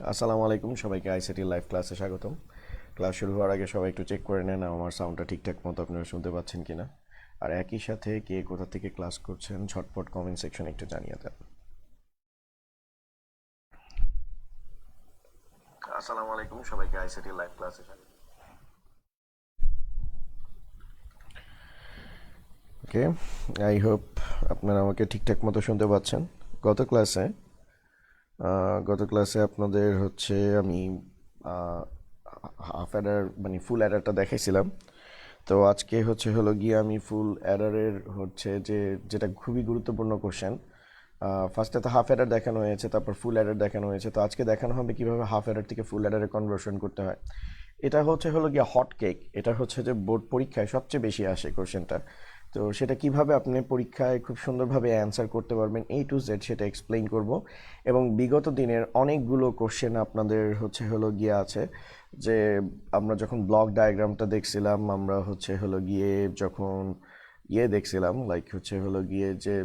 আসসালামু আলাইকুম সবাইকে আইসিটি লাইভ ক্লাসে স্বাগতম। ক্লাস শুরু হওয়ার আগে সবাই একটু চেক করে নেন আমার সাউন্ডটা ঠিকঠাক মতো আপনারা শুনতে পাচ্ছেন কিনা, আর একই সাথে কে কোথা থেকে ক্লাস করছেন ঝটপট কমেন্ট সেকশনে একটু জানিয়ে দেন। আসসালামু আলাইকুম সবাইকে আইসিটি লাইভ ক্লাসে স্বাগতম। ওকে, আই হোপ আপনারা আমাকে ঠিকঠাক মতো শুনতে পাচ্ছেন। গত ক্লাসে আপনাদের হচ্ছে আমি হাফ অ্যাডার মানে ফুল অ্যাডারটা দেখাইছিলাম। তো আজকে হলো গিয়ে আমি ফুল অ্যাডারের যেটা খুবই গুরুত্বপূর্ণ কোশ্চেন। ফার্স্টে তো হাফ অ্যাডার দেখানো হয়েছে, তারপর ফুল অ্যাডার দেখানো হয়েছে। তো আজকে দেখানো হবে কীভাবে হাফ অ্যাডার থেকে ফুল অ্যাডারে কনভার্সন করতে হয়। এটা হলো গিয়ে হট কেক। এটা হচ্ছে যে বোর্ড পরীক্ষায় সবচেয়ে বেশি আসে কোশ্চেনটা। তো সেটা কিভাবে আপনি পরীক্ষায় খুব সুন্দরভাবে অ্যান্সার করতে পারবেন A to Z সেটা এক্সপ্লেইন করব। এবং বিগত দিনের অনেকগুলো কোশ্চেন আপনাদের হলো গিয়ে আছে, যে আমরা যখন ব্লক ডায়াগ্রামটা দেখছিলাম, আমরা হলো গিয়ে যখন দেখছিলাম লাইক হলো গিয়ে যে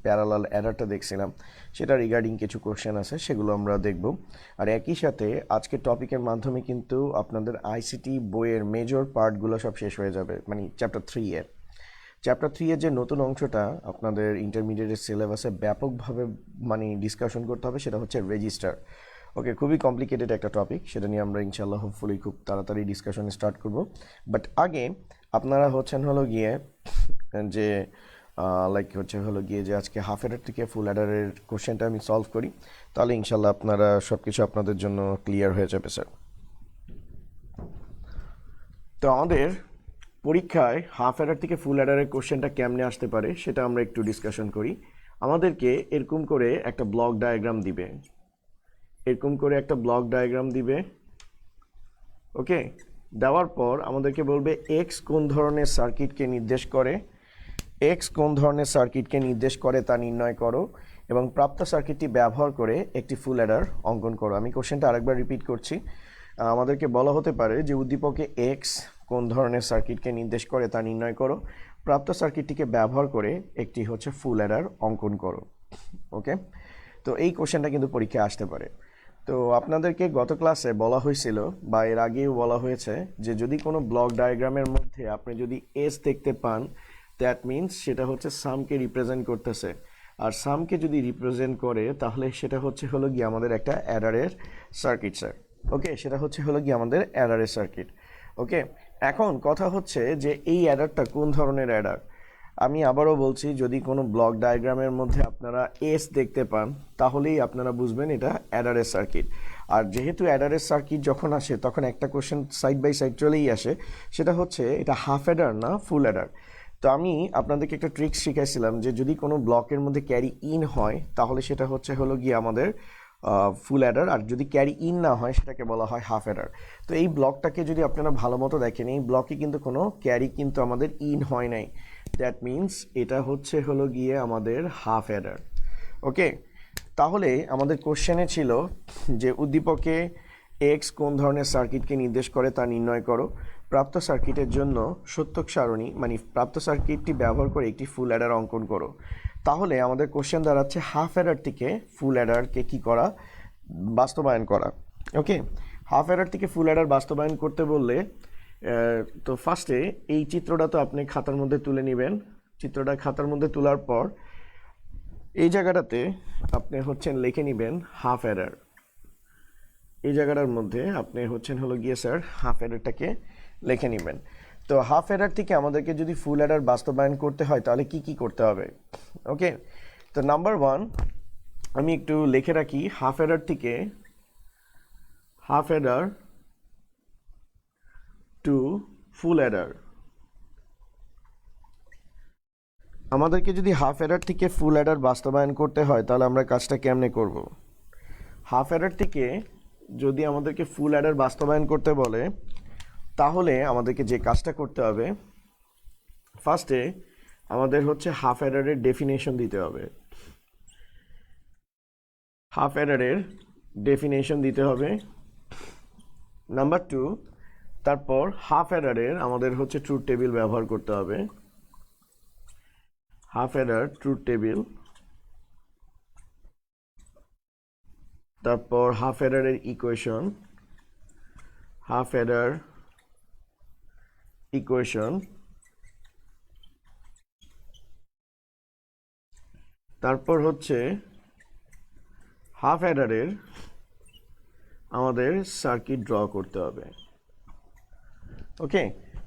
প্যারালাল অ্যাডারটা দেখছিলাম, সেটা রিগার্ডিং কিছু কোশ্চেন আছে, সেগুলো আমরা দেখব। আর একই সাথে আজকের টপিকের মাধ্যমে কিন্তু আপনাদের আইসিটি বইয়ের মেজর পার্টগুলো সব শেষ হয়ে যাবে, মানে চ্যাপ্টার 3 এর যে নতুন অংশটা আপনাদের ইন্টারমিডিয়েটের সিলেবাসে ব্যাপকভাবে ডিসকাশন করতে হবে, সেটা হচ্ছে রেজিস্টার। ওকে, খুবই কমপ্লিকেটেড একটা টপিক, সেটা নিয়ে আমরা ইনশাল্লাহ হোপফুলি খুব তাড়াতাড়ি ডিসকাশন স্টার্ট করব। বাট আগে আপনারা হলো গিয়ে যে হলো গিয়ে যে আজকে হাফ অ্যাডার থেকে ফুল অ্যাডারের কোশ্চেনটা আমি সলভ করি, তাহলে ইনশাল্লাহ আপনারা সব কিছু আপনাদের জন্য ক্লিয়ার হয়ে যাবে স্যার। তো আমাদের পরীক্ষায় হাফ অ্যাডার থেকে ফুল অ্যাডারের কোশ্চেনটা কেমনে আসতে পারে সেটা আমরা একটু ডিসকাশন করি। আমাদেরকে এরকম করে একটা ব্লক ডায়াগ্রাম দিবে, ওকে। দেওয়ার পর আমাদেরকে বলবে এক্স কোন ধরনের সার্কিটকে নির্দেশ করে তা নির্ণয় করো এবং প্রাপ্ত সার্কিটটি ব্যবহার করে একটি ফুল অ্যাডার অঙ্কন করো। আমি কোশ্চেনটা আরেকবার রিপিট করছি। আমাদেরকে বলা হতে পারে যে উদ্দীপকে এক্স কোন ধরনের সার্কিটকে নির্দেশ করে তা নির্ণয় করো, প্রাপ্ত সার্কিটটিকে ব্যবহার করে একটি ফুল অ্যাডার অঙ্কন করো। ওকে, তো এই কোশ্চেনটা কিন্তু পরীক্ষায় আসতে পারে। তো আপনাদেরকে গত ক্লাসে বলা হয়েছিল বা এর আগেও বলা হয়েছে যে যদি কোনো ব্লক ডায়াগ্রামের মধ্যে আপনি যদি এস দেখতে পান, দ্যাট মিনস সেটা সামকে রিপ্রেজেন্ট করতেছে। আর সামকে যদি রিপ্রেজেন্ট করে তাহলে সেটা হলো গিয়ে আমাদের একটা অ্যাডারের সার্কিট স্যার। ওকে, সেটা হলো গিয়ে আমাদের অ্যাডারের সার্কিট। ওকে, এখন কথা হচ্ছে যে এই অ্যাডারটা কোন ধরনের অ্যাডার। আমি আবারও বলছি, যদি কোনো ব্লক ডায়াগ্রামের মধ্যে আপনারা এস দেখতে পান তাহলেই আপনারা বুঝবেন এটা অ্যাডারের সার্কিট। আর যেহেতু অ্যাডারের সার্কিট যখন আসে তখন একটা কোশ্চেন সাইড বাই সাইড চলেই আসে, সেটা হচ্ছে এটা হাফ অ্যাডার না ফুল অ্যাডার। তো আমি আপনাদেরকে একটা ট্রিক্স শিখাইছিলাম যে যদি কোনো ব্লকের মধ্যে ক্যারি ইন হয় তাহলে সেটা হলো গিয়ে আমাদের ফুল অ্যাডার, আর যদি ক্যারি ইন না হয় সেটাকে বলা হয় হাফ অ্যাডার। তো এই ব্লকটাকে যদি আপনারা ভালো মতো দেখেন, এই ব্লকে কিন্তু কোনো ক্যারি কিন্তু আমাদের ইন হয় নাই, দ্যাট মিনস এটা হলো গিয়ে আমাদের হাফ অ্যাডার। ওকে, তাহলে আমাদের কোশ্চেনে ছিল যে উদ্দীপকে এক্স কোন ধরনের সার্কিটকে নির্দেশ করে তা নির্ণয় করো, প্রাপ্ত সার্কিটের জন্য সত্যক সারণী প্রাপ্ত সার্কিটটি ব্যবহার করে একটি ফুল অ্যাডার অঙ্কন করো। তাহলে আমাদের কোশ্চেন দাঁড়াচ্ছে হাফ অ্যাডার থেকে ফুল অ্যাডারকে কী করা, বাস্তবায়ন করা। ওকে, হাফ অ্যাডার থেকে ফুল অ্যাডার বাস্তবায়ন করতে বললে তো ফার্স্টে এই চিত্রটা তো আপনি খাতার মধ্যে তুলে নেবেন। চিত্রটা খাতার মধ্যে তোলার পর এই জায়গাটাতে আপনি লিখে নেবেন হাফ অ্যাডার। এই জায়গাটার মধ্যে আপনি হলো গিয়ে স্যার হাফ অ্যাডারটাকে লিখে নেবেন। তো হাফ অ্যাডার থেকে আমাদেরকে যদি ফুল অ্যাডার বাস্তবায়ন করতে হয় তাহলে কি কি করতে হবে। ওকে, তো নাম্বার 1 আমি একটু লিখে রাখি, half adder to full adder. আমাদেরকে যদি হাফ অ্যাডার থেকে ফুল অ্যাডার বাস্তবায়ন করতে হয় তাহলে আমরা কাজটা কেমনে করব। হাফ অ্যাডার থেকে যদি আমাদেরকে ফুল অ্যাডার বাস্তবায়ন করতে বলে তাহলে আমাদেরকে যে কাজটা করতে হবে, ফার্স্টে আমাদের হাফ অ্যাডারের ডেফিনেশন দিতে হবে। হাফ অ্যাডারের ডেফিনেশন দিতে হবে। নাম্বার 2, তারপর হাফ অ্যাডারের আমাদের ট্রুথ টেবিল ব্যবহার করতে হবে। Half adder truth table. তারপর হাফ অ্যাডারের ইকুয়েশন, হাফ অ্যাডার ইকুয়েশন, তারপর হচ্ছে হাফ অ্যাডারের আমাদের সার্কিট ড্র করতে হবে। ওকে,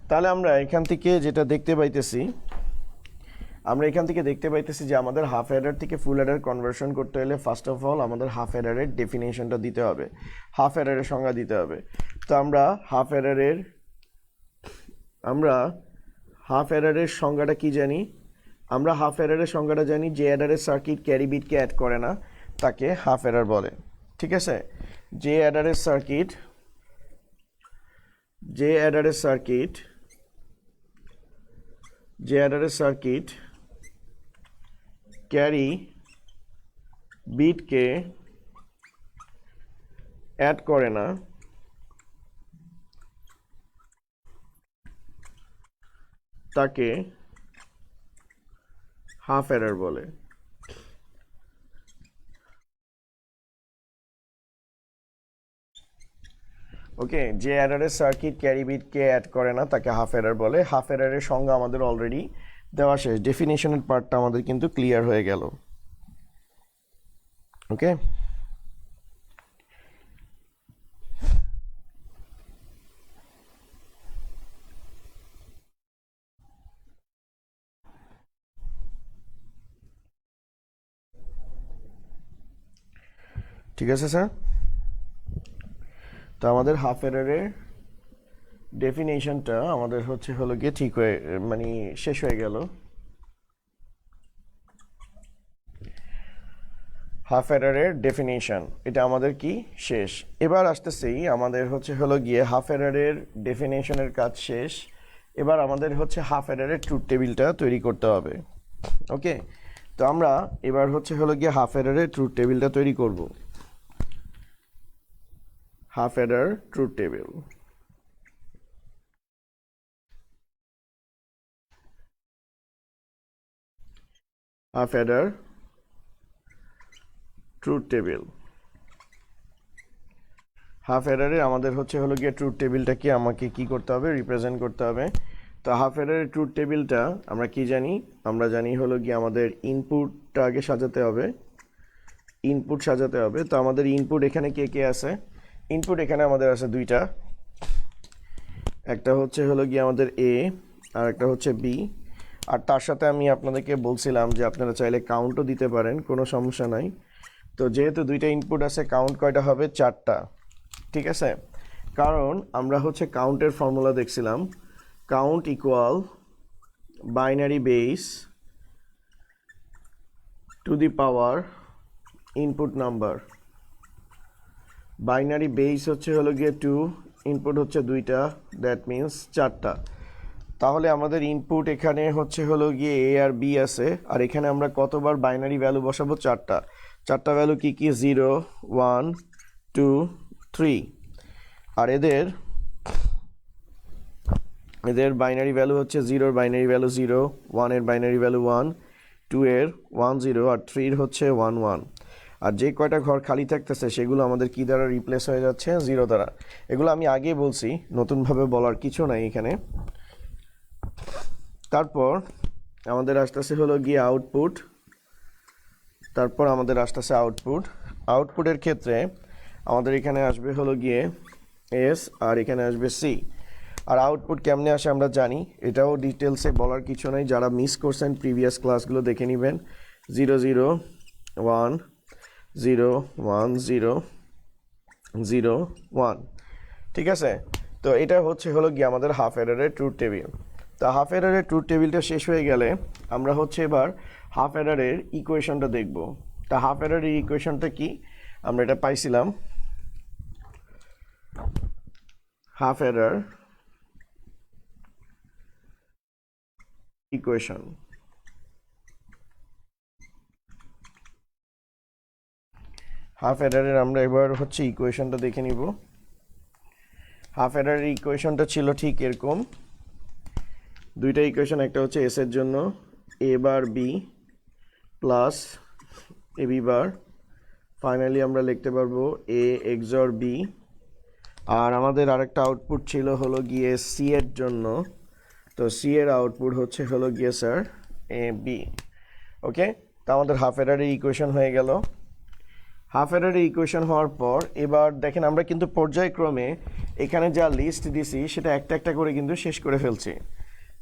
তাহলে আমরা এখান থেকে যেটা দেখতে পাইতেছি, যে আমাদের হাফ অ্যাডার থেকে ফুল অ্যাডার কনভার্সন করতে হলে ফার্স্ট অফ অল আমাদের হাফ অ্যাডারের ডেফিনেশনটা দিতে হবে, হাফ অ্যাডারের সংজ্ঞা দিতে হবে। তো আমরা হাফ অ্যাডারের সংজ্ঞাটা কি জানি? আমরা হাফ অ্যাডারের সংজ্ঞাটা জানি, যে অ্যাডারের সার্কিট ক্যারি বিটকে অ্যাড করে না তাকে হাফ অ্যাডার বলে। ঠিক আছে, যে অ্যাডারের সার্কিট ক্যারি বিটকে অ্যাড করে না তাকে হাফ অ্যাডার বলে। ওকে, যে অ্যাডারের সার্কিট ক্যারি বিটকে অ্যাড করে না তাকে হাফ অ্যাডার বলে। হাফ অ্যাডারের সংজ্ঞা আমাদের অলরেডি দেওয়া শেষ, ডেফিনেশনের পার্টটা আমাদের কিন্তু ক্লিয়ার হয়ে গেল। ওকে, ঠিক আছে স্যার। তো আমাদের হাফ অ্যাডারের ডেফিনেশনটা আমাদের হলো গিয়ে ঠিক হয়ে মানে শেষ হয়ে গেল। হাফ অ্যাডারের ডেফিনেশন এটা আমাদের কি শেষ। এবার আসতেছি আমাদের হলো গিয়ে হাফ অ্যাডারের ডেফিনেশনের কাজ শেষ। এবার আমাদের হাফ অ্যাডারের ট্রুথ টেবিলটা তৈরি করতে হবে। ওকে, তো আমরা এবার হলো গিয়ে হাফ অ্যাডারের ট্রুথ টেবিলটা তৈরি করব। Half adder truth table, half adder truth table. Half অ্যাডারের আমাদের হলো গিয়ে ট্রুথ টেবিলটাকে আমাকে কি করতে হবে, রিপ্রেজেন্ট করতে হবে। তো হাফ অ্যাডারের ট্রুথ টেবিলটা আমরা কি জানি? আমরা জানি হলো গিয়ে আমাদের ইনপুটটা আগে সাজাতে হবে, তো আমাদের ইনপুট এখানে কে কে আছে? ইনপুট এখানে আমাদের আছে দুইটা, একটা হলো গিয়ে আমাদের এ আর একটা হচ্ছে বি। আর তার সাথে আমি আপনাদেরকে বলছিলাম যে আপনারা চাইলে কাউন্টও দিতে পারেন, কোনো সমস্যা নাই। তো যেহেতু দুইটা ইনপুট আছে, কাউন্ট কয়টা হবে? 4টা। ঠিক আছে, কারণ আমরা কাউন্টের ফর্মুলা দেখছিলাম, count equal binary base to the power input number. Binary base হলো গিয়ে 2, ইনপুট দুইটা, দ্যাট মিন্স 4টা। তাহলে আমাদের ইনপুট এখানে হলো গিয়ে এ আর বি আছে, আর এখানে আমরা কতবার বাইনারি ভ্যালু বসাবো? 4টা। 4টা ভ্যালু কি কি? 0, 1, 2, 3। আর এদের বাইনারি ভ্যালু 0 বাইনারি ভ্যালু 0, 1 এর বাইনারি ভ্যালু 1, 2 এর 1 0, আর 3 এর 1 1। আর যে কয়টা ঘর খালি থাকতেছে সেগুলো আমাদের কি দ্বারা রিপ্লেস হয়ে যাচ্ছে? 0 দ্বারা। এগুলো আমি আগেই বলছি, নতুনভাবে বলার কিছু নাই এখানে। তারপর আমাদের আসতেছে হলো গিয়ে আউটপুট। আউটপুটের ক্ষেত্রে আমাদের এখানে আসবে হলো গিয়ে এস, আর এখানে আসবে সি। আর আউটপুট কেমনে আসে আমরা জানি, এটাও ডিটেলসে বলার কিছু নাই। যারা মিস করছেন প্রিভিয়াস ক্লাসগুলো দেখে নেবেন। 0 0 1 0 1 0 0 1। ঠিক আছে, তো এটা হলো গিয়ে আমাদের হাফ অ্যাডারের ট্রুথ টেবিল। তা হাফ অ্যাডারের ট্রুথ টেবিলটা শেষ হয়ে গেলে আমরা এবার হাফ অ্যাডারের ইকুয়েশনটা দেখব। তা হাফ অ্যাডারের ইকুয়েশনটা কি? আমরা এটা পাইছিলাম, হাফ অ্যাডার ইকুয়েশন। হাফ অ্যাডারের আমরা এবার ইকুয়েশনটা দেখে নিব। হাফ অ্যাডারের ইকুয়েশনটা ছিল ঠিক এরকম, দুইটা ইকুয়েশন, একটা এস এর জন্য এ বার B plus A B bar finally আমরা লিখতে পারবো এ XOR বি। আর আমাদের আরেকটা আউটপুট ছিল হলো গিয়ে সি এর জন্য, তো সি এর আউটপুট হলো গিয়ে স্যার এ বি। ওকে, তো আমাদের হাফ এডারের ইকুয়েশন হয়ে গেল। হাফ এডারের ইকুয়েশন হওয়ার পর এবার দেখেন আমরা কিন্তু পর্যায়ক্রমে এখানে যা লিস্ট দিছি সেটা একটা একটা করে কিন্তু শেষ করে ফেলছি।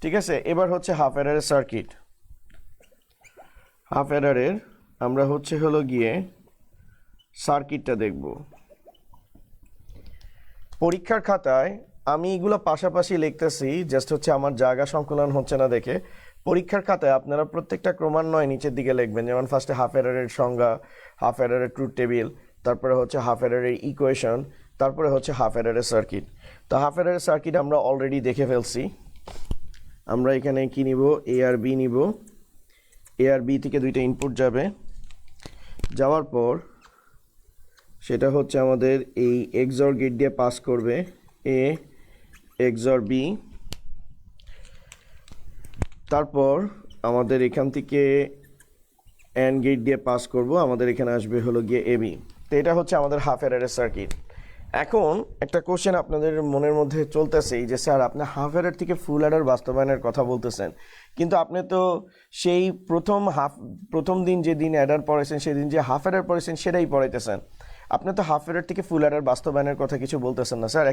ঠিক আছে, এবার হচ্ছে হাফ এডারের সার্কিট। হাফ এডারের আমরা হলো গিয়ে সার্কিটটা দেখব। পরীক্ষার খাতায় আমি এগুলো পাশাপাশি লিখতেছি, জাস্ট হচ্ছে আমার জায়গা সংকলন হচ্ছে না দেখে। পরীক্ষার খাতায় আপনারা প্রত্যেকটা ক্রমান্বয়ে নিচের দিকে লিখবেন, যেমন ফার্স্টে হাফ এডারের সংজ্ঞা, হাফ এডারের ট্রুথ টেবিল, তারপরে হচ্ছে হাফ এডারের ইকুয়েশন, তারপরে হচ্ছে হাফ এডারের সার্কিট। তো হাফ এডারের সার্কিট আমরা অলরেডি দেখে ফেলছি। আমরা এখানে কি নিব, এ আর বি নিব। এ আর বি থেকে দুইটা ইনপুট যাবে, যাওয়ার পর সেটা হচ্ছে আমাদের এই XOR গেট দিয়ে পাস করবে এ XOR বি। তারপর আমাদের এখান থেকে অ্যান্ড গেট দিয়ে পাস করব, আমাদের এখানে আসবে হলো গিয়ে এ বি। তো এটা হচ্ছে আমাদের হাফ এডারের সার্কিট। এখন একটা কোশ্চেন আপনাদের মনের মধ্যে চলতেছে যে স্যার আপনি হাফ এডার থেকে ফুল এডার বাস্তবায়নের কথা বলতেছেন, কিন্তু আপনি তো সেই প্রথম দিন যেদিন অ্যাডার পড়েছেন সেদিন যে হাফ এডার পড়েছেন সেটাই পড়াইতেছেন, আপনি তো হাফ এডার থেকে ফুল এডার বাস্তবায়নের কথা কিছু বলতেছেন না। স্যার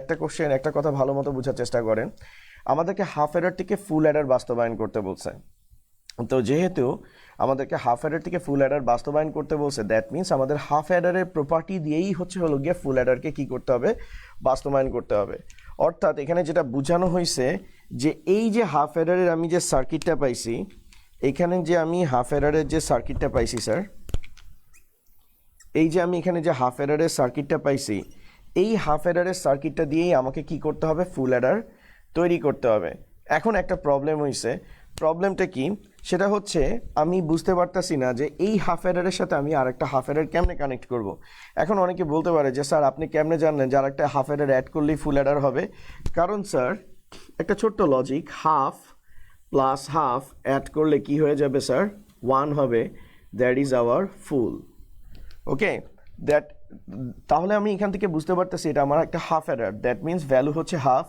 একটা কথা ভালো মতো বোঝার চেষ্টা করেন, আমাদেরকে হাফ এডার থেকে ফুল এডার বাস্তবায়ন করতে বলছে। তো যেহেতু আমাদেরকে হাফ অ্যাডার থেকে ফুল অ্যাডার বাস্তবায়ন করতে বলছে, দ্যাট মিনস আমাদের হাফ অ্যাডারের প্রপার্টি দিয়েই হলো গিয়ে ফুল অ্যাডারকে কী করতে হবে, বাস্তবায়ন করতে হবে। অর্থাৎ এখানে যেটা বোঝানো হয়েছে যে এই যে হাফ অ্যাডারের আমি যে সার্কিটটা পাইছি, এখানে যে আমি হাফ অ্যাডারের যে সার্কিটটা পাইছি স্যার, এই যে আমি এখানে যে হাফ অ্যাডারের সার্কিটটা পাইছি, এই হাফ অ্যাডারের সার্কিটটা দিয়েই আমাকে কি করতে হবে, ফুল অ্যাডার তৈরি করতে হবে। এখন একটা প্রবলেম হয়েছে, প্রবলেমটা কি, সেটা হচ্ছে আমি বুঝতে পারতাছি না যে এই হাফ অ্যাডারের সাথে আমি আরেকটা হাফ অ্যাডার কেমনে কানেক্ট করব। এখন অনেকে বলতে পারে যে স্যার আপনি কেমনে জানলেন যে আরেকটা হাফ অ্যাডার অ্যাড করলেই ফুল অ্যাডার হবে? কারণ স্যার একটা ছোট্ট logic, half plus half add করলে কি হয়ে যাবে স্যার, 1 হবে, that is our full. Okay, তাহলে আমি এখান থেকে বুঝতে পারতেছি এটা আমার একটা half adder, that means value হচ্ছে হাফ।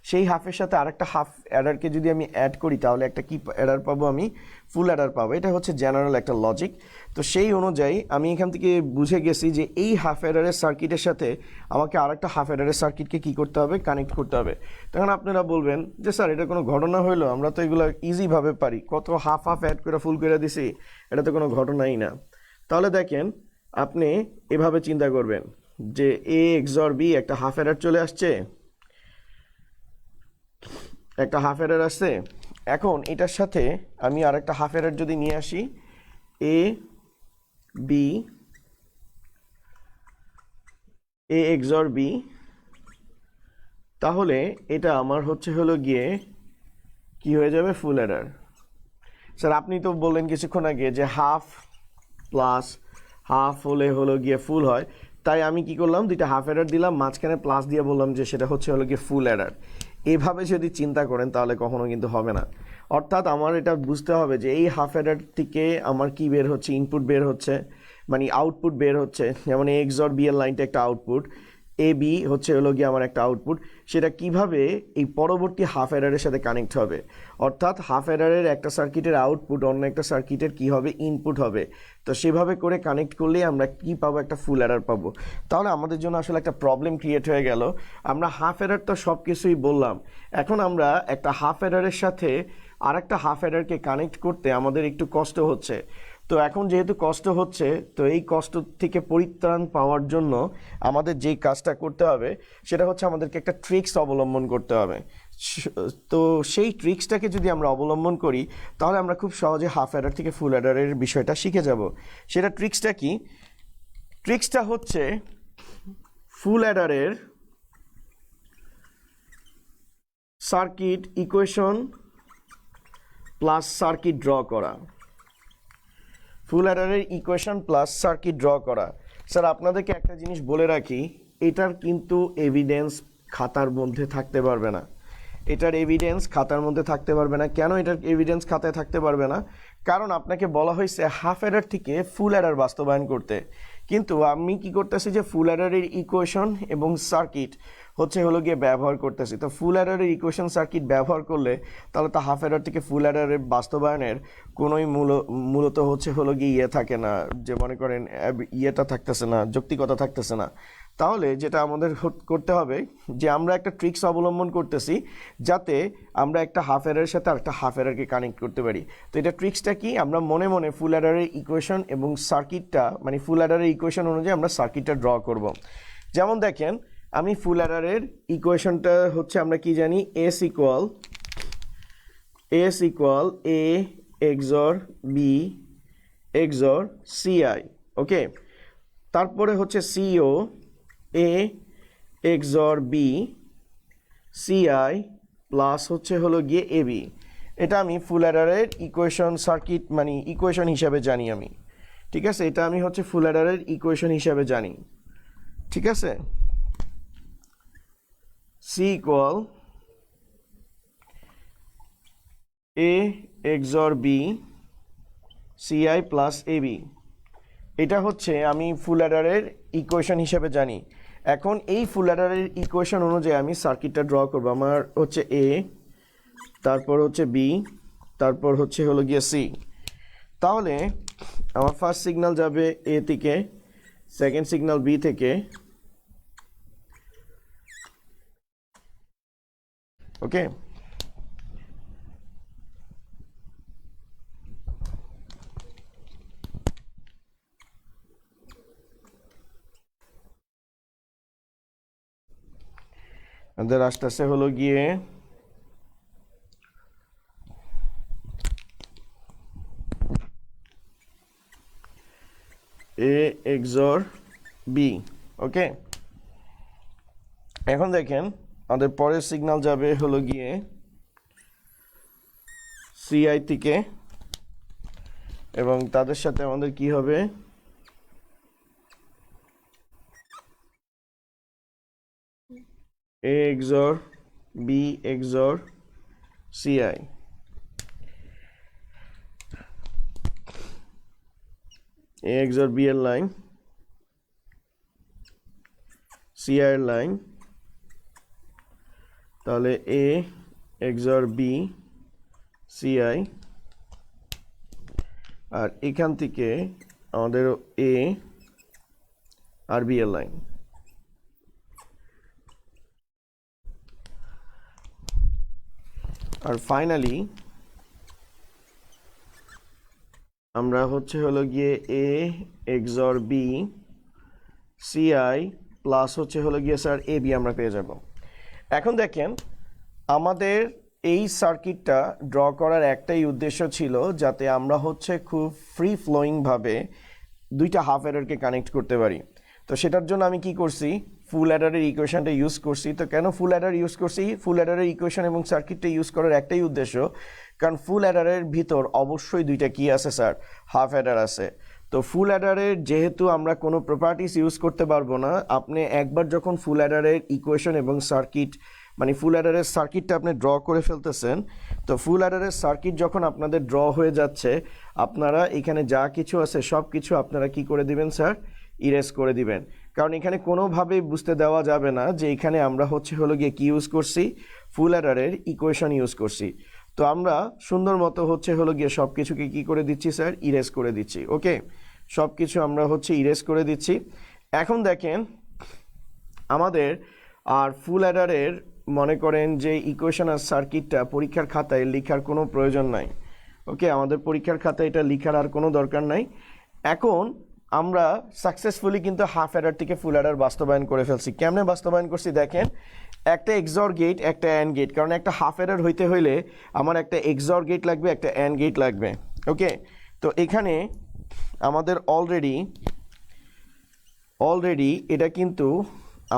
সেই হাফের সাথে আরেকটা হাফ অ্যাডারকে যদি আমি অ্যাড করি তাহলে একটা কি অ্যাডার পাবো, আমি ফুল অ্যাডার পাবো। এটা হচ্ছে জেনারেল একটা লজিক। তো সেই অনুযায়ী আমি এখান থেকে বুঝে গেছি যে এই হাফ অ্যাডারের সার্কিটের সাথে আমাকে আরেকটা হাফ অ্যাডারের সার্কিটকে কি করতে হবে, কানেক্ট করতে হবে। তখন আপনারা বলবেন যে স্যার এটা কোনো ঘটনা হইলো, আমরা তো এগুলো ইজিভাবে পারি, কত হাফ হাফ অ্যাড করে ফুল করে দিছি, এটা তো কোনো ঘটনাই না। তাহলে দেখেন আপনি এভাবে চিন্তা করবেন যে এ XOR বি, একটা হাফ অ্যাডার চলে আসছে, একটা হাফ অ্যাডার আসছে। এখন এটার সাথে আমি আরেকটা হাফ অ্যাডার যদি নিয়ে আসি, A B, A XOR B, তাহলে এটা আমার হলো গিয়ে কি হয়ে যাবে, ফুল অ্যাডার। স্যার আপনি তো বললেন কিছুক্ষণ আগে যে হাফ প্লাস হাফ হলো গিয়ে ফুল হয়, তাই আমি কি করলাম, দুইটা হাফ অ্যাডার দিলাম, মাঝখানে প্লাস দিয়ে বললাম যে সেটা হলো গিয়ে ফুল অ্যাডার। এভাবে যদি চিন্তা করেন তাহলে কখনো কিন্তু হবে না। অর্থাৎ আমার এটা বুঝতে হবে যে এই হাফ অ্যাডার থেকে আমার কি বের হচ্ছে, ইনপুট বের হচ্ছে, মানে আউটপুট বের হচ্ছে। যেমন এ XOR বি এর লাইনটা একটা আউটপুট, এ বি হলো গিয়ে আমার একটা আউটপুট, সেটা কিভাবে এই পরবর্তী হাফ অ্যাডারের সাথে কানেক্ট হবে। অর্থাৎ হাফ অ্যাডারের একটা সার্কিটের আউটপুট অন্য একটা সার্কিটের কি হবে, ইনপুট হবে। তো সেভাবে করে কানেক্ট করলেই আমরা কি পাবো, একটা ফুল অ্যাডার পাবো। তাহলে আমাদের জন্য আসলে একটা প্রবলেম ক্রিয়েট হয়ে গেল। আমরা হাফ অ্যাডার তো সব কিছুই বললাম, এখন আমরা একটা হাফ অ্যাডারের সাথে আরেকটা হাফ অ্যাডারকে কানেক্ট করতে আমাদের একটু কষ্ট হচ্ছে। তো এখন যেহেতু কষ্ট হচ্ছে, তো এই কষ্ট থেকে পরিত্রাণ পাওয়ার জন্য আমাদের যেই কাজটা করতে হবে সেটা হচ্ছে আমাদেরকে একটা ট্রিক্স অবলম্বন করতে হবে। তো সেই ট্রিক্সটাকে যদি আমরা অবলম্বন করি তাহলে আমরা খুব সহজে হাফ অ্যাডার থেকে ফুল অ্যাডারের বিষয়টা শিখে যাব। সেটা ট্রিক্সটা কি, ট্রিক্সটা হচ্ছে ফুল অ্যাডারের circuit equation plus circuit draw করা। ফুল অ্যাডারের ইকুয়েশন প্লাস সার্কিট ড্র করা। স্যার আপনাদেরকে একটা জিনিস বলে রাখি, এটার কিন্তু এভিডেন্স খাতার মধ্যে থাকতে পারবে না। এটার এভিডেন্স খাতার মধ্যে থাকতে পারবে না। কেন এটার এভিডেন্স খাতায় থাকতে পারবে না? কারণ আপনাকে বলা হয়েছে হাফ অ্যাডার থেকে ফুল অ্যাডার বাস্তবায়ন করতে, কিন্তু আমি কি করতেছি যে ফুল অ্যাডারের ইকুয়েশন এবং সার্কিট হচ্ছে হলো গিয়ে ব্যবহার করতেছি। তো ফুল অ্যাডারের ইকুয়েশন সার্কিট ব্যবহার করলে তাহলে তো হাফ অ্যাডার থেকে ফুল অ্যাডারের বাস্তবায়নের কোনোই মূলত হচ্ছে হলো গিয়ে ইয়ে থাকে না, যে মনে করেন ইয়েটা থাকতেছে না, যৌক্তিকতা থাকতেছে না। তাহলে যেটা আমাদের করতে হবে যে আমরা একটা ট্রিক্স অবলম্বন করতেছি যাতে আমরা একটা হাফ অ্যাডারের সাথে আরেকটা হাফ অ্যাডারকে কানেক্ট করতে পারি। তো এটা ট্রিক্সটা কি, আমরা মনে মনে ফুল অ্যাডারের ইকুয়েশন এবং সার্কিটটা মানে ফুল অ্যাডারের ইকুয়েশন অনুযায়ী আমরা সার্কিটটা ড্র করব। যেমন দেখেন আমি ফুল অ্যাডারের ইকুয়েশনটা হচ্ছে আমরা কি জানি, S equal A XOR B XOR CI. ওকে, তারপরে হচ্ছে সিও এ এক্সর বি সিআই প্লাস হচ্ছে হলো গিয়ে এবি। এটা আমি ফুল অ্যাডারের ইকুয়েশন সার্কিট মানে ইকুয়েশন হিসাবে জানি আমি, ঠিক আছে। এটা আমি হচ্ছে ফুল অ্যাডারের ইকুয়েশন হিসাবে জানি, ঠিক আছে। C equal A XOR B CI plus AB, এটা হচ্ছে আমি ফুল অ্যাডারের ইকুয়েশন হিসেবে জানি। এখন এই ফুল অ্যাডারের ইকুয়েশন অনুযায়ী আমি সার্কিটটা ড্র করব। আমার হচ্ছে এ, তারপর হচ্ছে বি, তারপর হচ্ছে হলো গিয়ে সি। তাহলে আমার ফার্স্ট সিগন্যাল যাবে এ থেকে, সেকেন্ড সিগন্যাল বি থেকে, ওকে। আমাদের আসতেছে হলো গিয়ে এ এক্সর বি, ওকে। এখন দেখেন আমাদের পরের সিগন্যাল যাবে হলো গিয়ে সিআই থেকে, এবং তাদের সাথে আমাদের কি হবে, এ এক্সর বি এক্সর সিআই। এ এক্সর বি এর লাইন, সিআই এর লাইন, তাহলে এ এক্সর বি সিআই, আর এখান থেকে আমাদের এ আর বি এর লাইন। আর ফাইনালি আমরা হচ্ছে হলো গিয়ে এ এক্সর বি সিআই প্লাস হচ্ছে হলো গিয়ে স্যার এ বি আমরা পেয়ে যাব। এখন দেখেন আমাদের এই সার্কিটটা ড্র করার একটাই উদ্দেশ্য ছিল যাতে আমরা হচ্ছে খুব ফ্রি ফ্লোয়িংভাবে দুইটা হাফ অ্যাডারকে কানেক্ট করতে পারি। তো সেটার জন্য আমি কি করছি, ফুল অ্যাডারের ইকুয়েশনটা ইউজ করছি। তো কেন ফুল অ্যাডার ইউজ করছি, ফুল অ্যাডারের ইকুয়েশন এবং সার্কিটটা ইউজ করার একটাই উদ্দেশ্য, কারণ ফুল অ্যাডারের ভিতর অবশ্যই দুইটা কি আছে স্যার, হাফ অ্যাডার আছে। তো ফুল অ্যাডারের যেহেতু আমরা কোনো প্রপার্টিস ইউজ করতে পারবো না, আপনি একবার যখন ফুল অ্যাডারের ইকুয়েশন এবং সার্কিট মানে ফুল অ্যাডারের সার্কিটটা আপনি ড্র করে ফেলতেছেন, তো ফুল অ্যাডারের সার্কিট যখন আপনাদের ড্র হয়ে যাচ্ছে, আপনারা এখানে যা কিছু আছে সব কিছু আপনারা কি করে দিবেন স্যার, ইরেজ করে দিবেন। কারণ এখানে কোনোভাবেই বুঝতে দেওয়া যাবে না যে এখানে আমরা হচ্ছে হলো গিয়ে কি ইউজ করছি, ফুল অ্যাডারের ইকুয়েশন ইউজ করছি। তো আমরা সুন্দর মতো হচ্ছে হলো গিয়ে সব কিছুকে কী করে দিচ্ছি স্যার, ইরেজ করে দিচ্ছি। ওকে, সব কিছু আমরা হচ্ছে ইরেজ করে দিচ্ছি। এখন দেখেন আমাদের আর ফুল অ্যাডারের মনে করেন যে ইকুয়েশন আর সার্কিটটা পরীক্ষার খাতায় লেখার কোনো প্রয়োজন নাই। ওকে, আমাদের পরীক্ষার খাতায় এটা লেখার আর কোনো দরকার নাই। এখন আমরা সাকসেসফুলি কিন্তু হাফ অ্যাডার থেকে ফুল অ্যাডার বাস্তবায়ন করে ফেলছি। কেমনে বাস্তবায়ন করছি দেখেন, একটা এক্সর গেট একটা অ্যান্ড গেট, কারণ একটা হাফ অ্যাডার হইতে হইলে আমার একটা এক্সর গেট লাগবে, একটা অ্যান্ড গেট লাগবে। ওকে, তো এখানে আমাদের অলরেডি এটা কিন্তু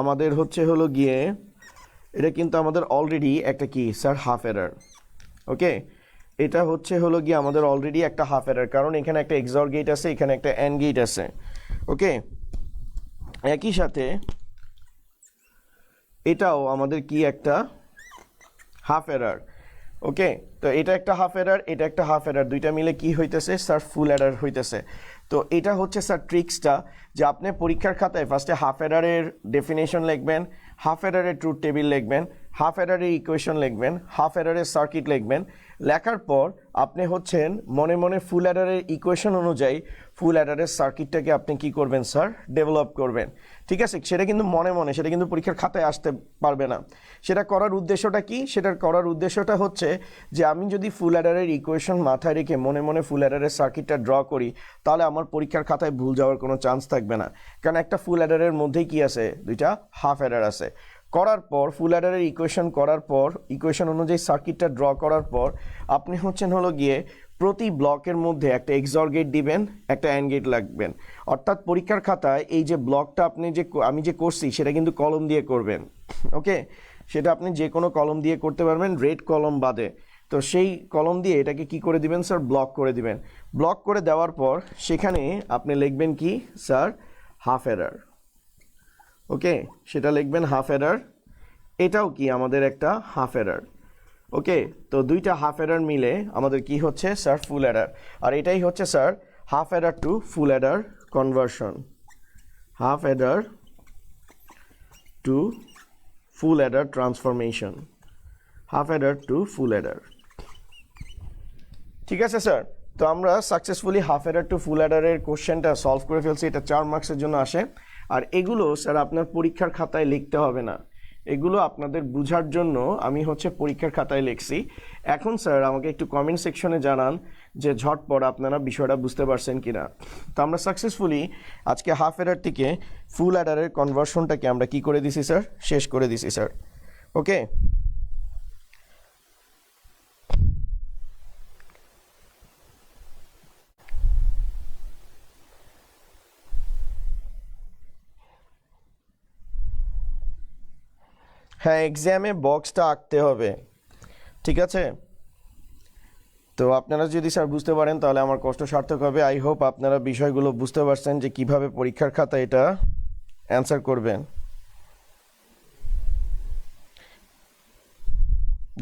আমাদের হচ্ছে হলো গিয়ে এটা কিন্তু আমাদের অলরেডি একটা কি স্যার, হাফ অ্যাডার। ওকে, এটা হচ্ছে হলো গিয়ে আমাদের অলরেডি একটা হাফ অ্যাডার, কারণ এখানে একটা এক্সর গেট আছে, এখানে একটা অ্যান্ড গেট আছে। ওকে, একই সাথে এটাও আমাদের কি একটা হাফ অ্যাডার। ওকে, তো এটা একটা হাফ অ্যাডার, এটা একটা হাফ অ্যাডার, দুইটা মিলে কি হইতেছে স্যার, ফুল অ্যাডার হইতেছে। তো এটা হচ্ছে স্যার ট্রিক্সটা, যে আপনি পরীক্ষার খাতায় ফার্স্টে হাফ এডারের ডেফিনেশন লিখবেন, হাফ এডারের ট্রুথ টেবিল লিখবেন, হাফ এডারের ইকুয়েশন লিখবেন, হাফ এডারের সার্কিট লিখবেন। লেখার পর আপনি হচ্ছেন মনে মনে ফুল অ্যাডারের ইকুয়েশন অনুযায়ী ফুল অ্যাডারের সার্কিটটাকে আপনি কি করবেন স্যার, ডেভেলপ করবেন। ঠিক আছে, সেটা কিন্তু মনে মনে, সেটা কিন্তু পরীক্ষার খাতায় আসতে পারবে না। সেটা করার উদ্দেশ্যটা কি? সেটার করার উদ্দেশ্যটা হচ্ছে যে আমি যদি ফুল অ্যাডারের ইকুয়েশন মাথায় রেখে মনে মনে ফুল অ্যাডারের সার্কিটটা ড্র করি, তাহলে আমার পরীক্ষার খাতায় ভুল যাওয়ার কোনো চান্স থাকবে না। কারণ একটা ফুল অ্যাডারের মধ্যেই কি আছে, দুইটা হাফ অ্যাডার আছে। করার পর ফুল অ্যাডারের ইকুয়েশন করার পর, ইকুয়েশন অনুযায়ী সার্কিটটা ড্র করার পর আপনি হচ্ছেন হলো গিয়ে প্রতি ব্লকের মধ্যে একটা এক্সঅর গেট দিবেন, একটা অ্যান্ড গেট লাগবেন। অর্থাৎ পরীক্ষার খাতায় এই যে ব্লকটা আমি যে করছি সেটা কিন্তু কলম দিয়ে করবেন। ওকে, সেটা আপনি যে কোনো কলম দিয়ে করতে পারবেন, রেড কলম বাদে। তো সেই কলম দিয়ে এটাকে কি করে দিবেন স্যার, ব্লক করে দিবেন। ব্লক করে দেওয়ার পর সেখানে আপনি লিখবেন কি স্যার, হাফ এডার। ওকে, সেটা লিখবেন হাফ এডার। এটাও কি আমাদের একটা হাফ এডার। ওকে, তো দুইটা হাফ এডার মিলে আমাদের কি হচ্ছে স্যার, ফুল এডার। আর এটাই হচ্ছে sir half adder to full adder conversion, half adder to full adder transformation, half adder to full adder. ঠিক আছে স্যার, তো আমরা successfully half adder to full এডারের কোশ্চেনটা সলভ করে ফেলছি। এটা 4 মার্কসের জন্য আসে। আর এগুলো স্যার আপনার পরীক্ষার খাতায় লিখতে হবে না, এগুলো আপনাদের বোঝার জন্য আমি হচ্ছে পরীক্ষার খাতায় লিখছি। এখন স্যার আমাকে একটু কমেন্ট সেকশনে জানান যে ঝটপট আপনারা বিষয়টা বুঝতে পারছেন কিনা। তো আমরা সাকসেসফুলি আজকে হাফ এডার থেকে ফুল এডারের কনভার্সনটাকে আমরা কি করে দিছি স্যার, শেষ করে দিছি স্যার। ওকে, হ্যাঁ এক্সামে বক্সটা আঁকতে হবে। ঠিক আছে, তো আপনারা যদি স্যার বুঝতে পারেন তাহলে আমার কষ্ট সার্থক হবে। আই হোপ আপনারা বিষয়গুলো বুঝতে পারছেন যে কিভাবে পরীক্ষার খাতায় এটা অ্যান্সার করবেন।